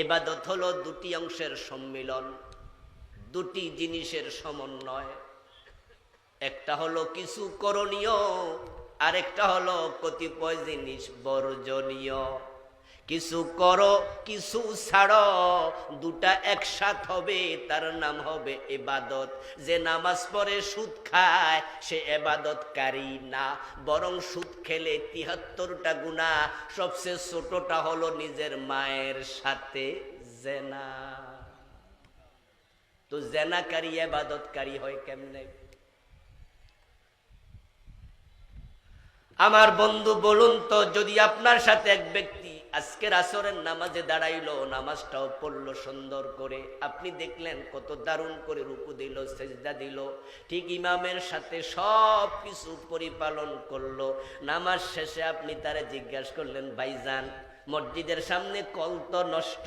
ইবাদত হলো দুটি অংশের সম্মিলন, দুটি জিনিসের সমন্বয়। একটা হলো কিছু করণীয়, আরেকটা হলো কতিপয় জিনিস বর্জনীয়। কিছু করো, কিছু ছাড়ো, দুটা একসাথ হবে, তার নাম হবে ইবাদত। যে নামাজ পড়ে সুদ খায় সে ইবাদতকারী না, বরং সুদ খেলে ৭৩টা গুনাহ, সবচেয়ে ছোটটা হলো নিজের মায়ের সাথে জেনা। তো জেনাকারী ইবাদতকারী হয় কেমনে? আমার বন্ধু বলুন তো, যদি আপনার সাথে এক ব্যক্তি আজকের আসরের নামাজে দাঁড়াইলো, নামাজটাও পড়লো সুন্দর করে, আপনি দেখলেন কত দারুণ করে রুকু দিল, সেজদা দিল, ঠিক ইমামের সাথে সব কিছু পরিপালন করলো, নামাজ শেষে আপনি তারে জিজ্ঞাসা করলেন, ভাইজান মসজিদের সামনে কল তো নষ্ট,